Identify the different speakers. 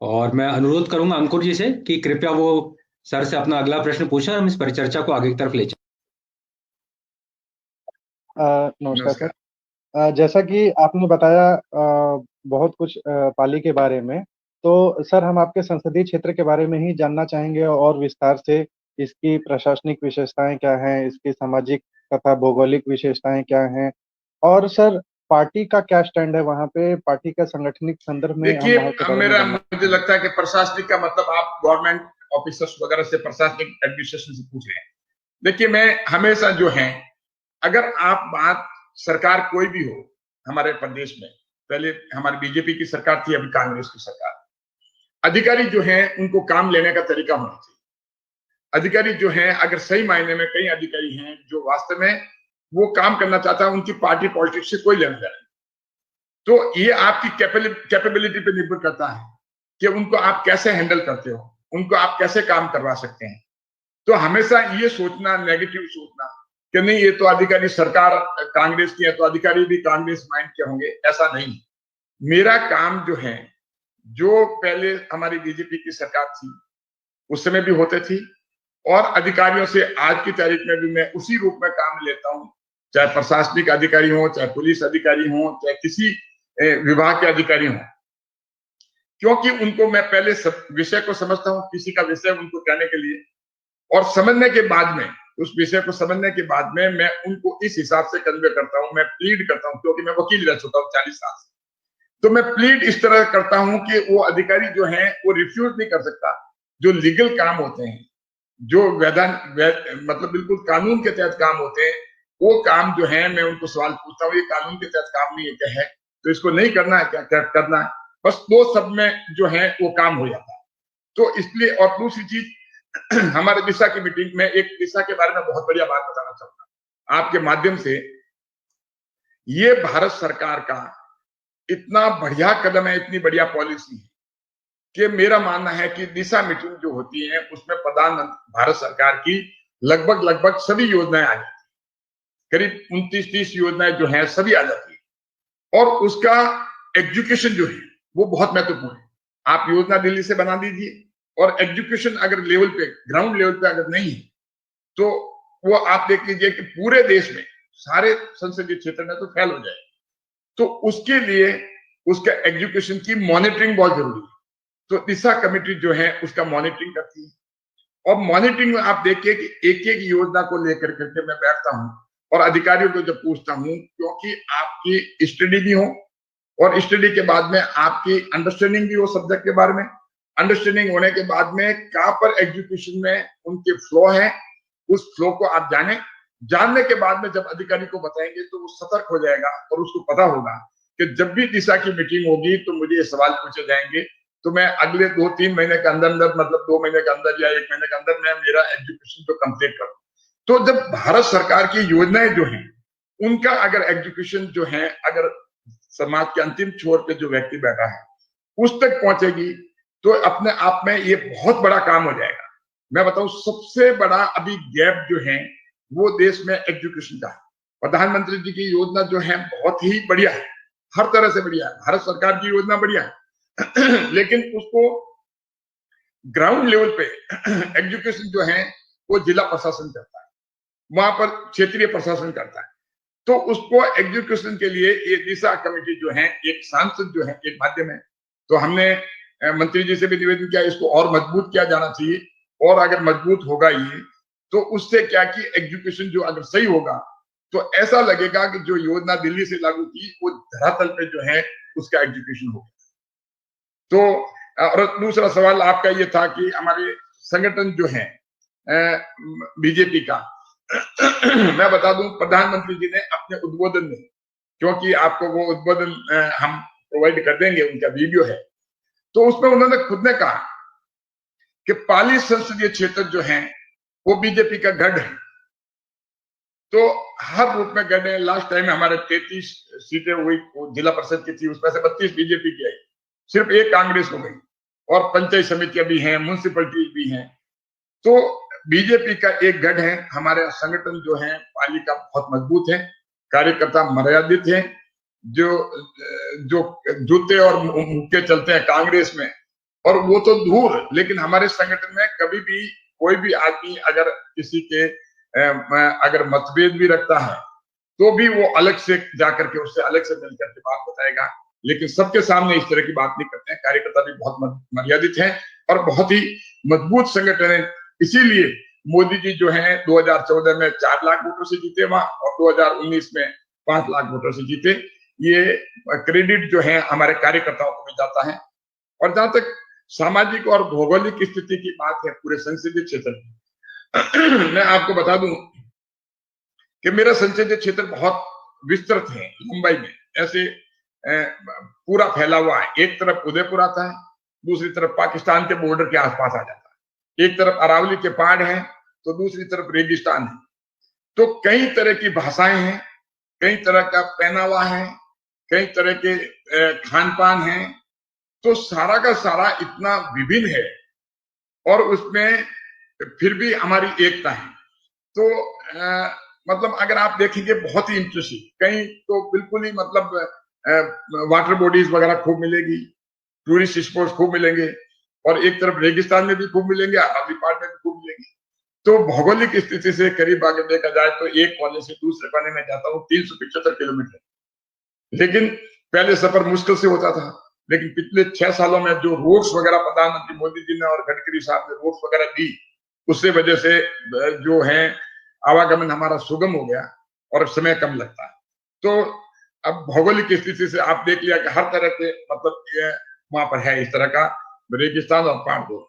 Speaker 1: और मैं अनुरोध करूंगा अंकुर जी से कि कृपया वो सर से अपना अगला प्रश्न पूछें, हम इस परिचर्चा को आगे की तरफ ले चलें।
Speaker 2: नमस्कार सर।
Speaker 3: नमस्कार।
Speaker 2: जैसा कि आपने बताया बहुत कुछ पाली के बारे में, तो सर हम आपके संसदीय क्षेत्र के बारे में ही जानना चाहेंगे और विस्तार से। इसकी प्रशासनिक विशेषताएं क्या हैं, इसकी सामाजिक तथा भौगोलिक विशेषताएं क्या हैं, और सर पार्टी का क्या स्टैंड है वहाँ पे, पार्टी का सांगठनिक संदर्भ में हम
Speaker 3: देखिए,
Speaker 2: वहाँ के बारे में जानना
Speaker 3: मुझे
Speaker 2: चाहेंगे।
Speaker 3: लगता है कि प्रशासनिक का मतलब आप गवर्नमेंट ऑफिसर्स वगैरह से, प्रशासनिक एडमिनिस्ट्रेशन से पूछ रहे हैं। देखिए, मैं हमेशा जो है, अगर आप बात सरकार कोई भी हो हमारे प्रदेश में, पहले हमारी बीजेपी की सरकार थी, अभी कांग्रेस की सरकार, अधिकारी जो हैं उनको काम लेने का तरीका होना चाहिए। अधिकारी जो हैं, अगर सही मायने में, कई अधिकारी हैं जो वास्तव में वो काम करना चाहता है, उनकी पार्टी पॉलिटिक्स से कोई लेना देना नहीं। तो ये आपकी कैपेबिलिटी पे निर्भर करता है कि उनको आप कैसे हैंडल करते हो, उनको आप कैसे काम करवा सकते हैं। तो हमेशा ये सोचना, नेगेटिव सोचना कि नहीं ये तो अधिकारी, सरकार कांग्रेस की है तो अधिकारी भी कांग्रेस माइंड के होंगे, ऐसा नहीं। मेरा काम जो है, जो पहले हमारी बीजेपी की सरकार थी उस समय भी होते थी, और अधिकारियों से आज की तारीख में भी मैं उसी रूप में काम लेता हूं, चाहे प्रशासनिक अधिकारी हो, चाहे पुलिस अधिकारी हो, चाहे किसी विभाग के अधिकारी हो, क्योंकि उनको मैं पहले सब विषय को समझता हूं, किसी का विषय उनको कहने के लिए, और समझने के बाद में, उस विषय को समझने के बाद में मैं उनको इस हिसाब से कन्वे करता हूं, मैं प्लीड करता हूं, क्योंकि मैं वकील रह चुका हूं 40 साल से। तो मैं प्लीड इस तरह करता हूं कि वो अधिकारी जो है वो रिफ्यूज नहीं कर सकता। जो लीगल काम होते हैं, जो मतलब बिल्कुल कानून के तहत काम होते हैं, वो काम जो है मैं उनको सवाल पूछता हूँ, ये कानून के तहत काम नहीं है क्या है, तो इसको नहीं करना है क्या, क्या करना है, बस वो सब में जो है वो काम हो जाता है। तो इसलिए, और दूसरी चीज हमारे दिशा की मीटिंग में, एक दिशा के बारे में बहुत बढ़िया बात बताना चाहूंगा आपके माध्यम से। ये भारत सरकार का इतना बढ़िया कदम है, इतनी बढ़िया पॉलिसी है कि मेरा मानना है कि दिशा मीटिंग जो होती है उसमें प्रधानमंत्री भारत सरकार की लगभग लगभग सभी योजनाएं आ जाती है, करीब 29-30 योजनाएं जो है सभी आ जाती है, और उसका एग्जीक्यूशन जो है वो बहुत महत्वपूर्ण है। आप योजना दिल्ली से बना दीजिए, और एग्जीक्यूशन अगर लेवल पे, ग्राउंड लेवल पे अगर नहीं है, तो वो आप देख लीजिए कि पूरे देश में, सारे संसदीय क्षेत्र में तो फेल हो जाए। तो उसके लिए उसका एग्जीक्यूशन की मॉनिटरिंग बहुत जरूरी है। तो दिशा कमेटी जो है उसका मॉनिटरिंग करती है, और मॉनिटरिंग में आप देखिए कि एक एक योजना को लेकर करके मैं बैठता हूं और अधिकारियों को जब पूछता हूं, क्योंकि आपकी स्टडी भी हो, और स्टडी के बाद में आपकी अंडरस्टैंडिंग भी हो सब्जेक्ट के बारे में, अंडरस्टैंडिंग होने के बाद में कहां पर एग्जीक्यूशन में उनके फ्लो है, उस फ्लो को आप जाने, जानने के बाद में जब अधिकारी को बताएंगे तो वो सतर्क हो जाएगा, और उसको पता होगा कि जब भी दिशा की मीटिंग होगी तो मुझे ये सवाल पूछे जाएंगे, तो मैं अगले 2-3 महीने के अंदर अंदर, मतलब 2 महीने के अंदर या 1 महीने के अंदर मैं मेरा एग्जीक्यूशन जो कंप्लीट करूं। तो जब भारत सरकार की योजनाएं जो हैं उनका अगर एग्जीक्यूशन जो है, अगर समाज के अंतिम छोर पे जो व्यक्ति बैठा है उस तक पहुंचेगी, तो अपने आप में ये बहुत बड़ा काम हो जाएगा। मैं बताऊं, सबसे बड़ा अभी गैप जो है वो देश में एग्जीक्यूशन का है। प्रधानमंत्री जी की योजना जो है बहुत ही बढ़िया है, हर तरह से बढ़िया है, भारत सरकार की योजना बढ़िया है लेकिन उसको ग्राउंड लेवल पे एजुकेशन जो है वो जिला प्रशासन करता है, वहां पर क्षेत्रीय प्रशासन करता है। तो उसको एग्जीक्यूशन के लिए ये दिशा कमेटी जो है, एक सांसद जो है, एक माध्यम है। तो हमने मंत्री जी से भी निवेदन किया, इसको और मजबूत किया जाना चाहिए, और अगर मजबूत होगा ये, तो उससे क्या कि एग्जीक्यूशन जो अगर सही होगा तो ऐसा लगेगा कि जो योजना दिल्ली से लागू की वो धरातल पे जो है उसका एग्जीक्यूशन होगा। तो और दूसरा सवाल आपका ये था कि हमारे संगठन जो है बीजेपी का मैं बता दूं, प्रधानमंत्री जी ने अपने उद्बोधन में, क्योंकि आपको वो उद्बोधन हम प्रोवाइड कर देंगे, उनका वीडियो है, तो उसमें उन्होंने खुद ने कहा कि पाली संसदीय क्षेत्र जो है वो बीजेपी का गढ़ है। तो हर रूप में गढ़ है। लास्ट टाइम हमारे 33 सीटें हुई, जिला परिषद की थी, उसमें से 32 बीजेपी की आई, सिर्फ एक कांग्रेस हो गई, और पंचायत समितियां भी हैं, म्युनिसिपलिटी भी हैं। तो बीजेपी का एक गढ़ है। हमारे संगठन जो है पाली का बहुत मजबूत है, कार्यकर्ता मर्यादित है, जो जो जूते और मुक्के चलते हैं कांग्रेस में, और वो तो दूर, लेकिन हमारे संगठन में कभी भी कोई भी आदमी अगर किसी के अगर मतभेद भी रखता है तो भी वो अलग से जाकर के उससे अलग से मिलकर के बात बताएगा, लेकिन सबके सामने इस तरह की बात नहीं करते हैं। कार्यकर्ता भी बहुत मर्यादित हैं और बहुत ही मजबूत संगठन है। इसीलिए मोदी जी जो हैं 2014 में 4 लाख वोटों से जीते वहां और 2019 में 5 लाख वोटों से जीते। ये क्रेडिट जो है हमारे कार्यकर्ताओं को भी जाता है। और जहां तक सामाजिक और भौगोलिक स्थिति की बात है पूरे संसदीय क्षेत्र में, मैं आपको बता दूं कि मेरा संसदीय क्षेत्र बहुत विस्तृत है मुंबई में, ऐसे पूरा फैला हुआ है। एक तरफ उदयपुर आता है, दूसरी तरफ पाकिस्तान के बॉर्डर के आसपास आ जाता है, एक तरफ अरावली के पहाड़ है तो दूसरी तरफ रेगिस्तान है। तो कई तरह की भाषाएं हैं, कई तरह का पहनावा है, कई तरह के खान पान है, तो सारा का सारा इतना विभिन्न है और उसमें फिर भी हमारी एकता है। तो मतलब अगर आप देखेंगे बहुत ही इंटरेस्टिंग, कहीं तो बिल्कुल ही मतलब वाटर बॉडीज वगैरह खूब मिलेगी, टूरिस्ट स्पॉट्स खूब मिलेंगे और एक तरफ रेगिस्तान में भी खूब मिलेंगे, अरावली पहाड़ में भी खूब मिलेंगे। तो भौगोलिक स्थिति से करीब अगर देखा जाए तो एक कोने से दूसरे कोने में जाता हूँ 375 किलोमीटर, लेकिन पहले सफर मुश्किल से होता था, लेकिन पिछले 6 सालों में जो रोड्स वगैरह प्रधानमंत्री मोदी जी ने और गडकरी साहब ने रोड्स वगैरह दी, उससे वजह से जो है आवागमन हमारा सुगम हो गया और समय कम लगता है। तो अब भौगोलिक स्थिति से आप देख लिया कि हर तरह के मतलब वहां पर है इस तरह का रेगिस्तान और पहाड़।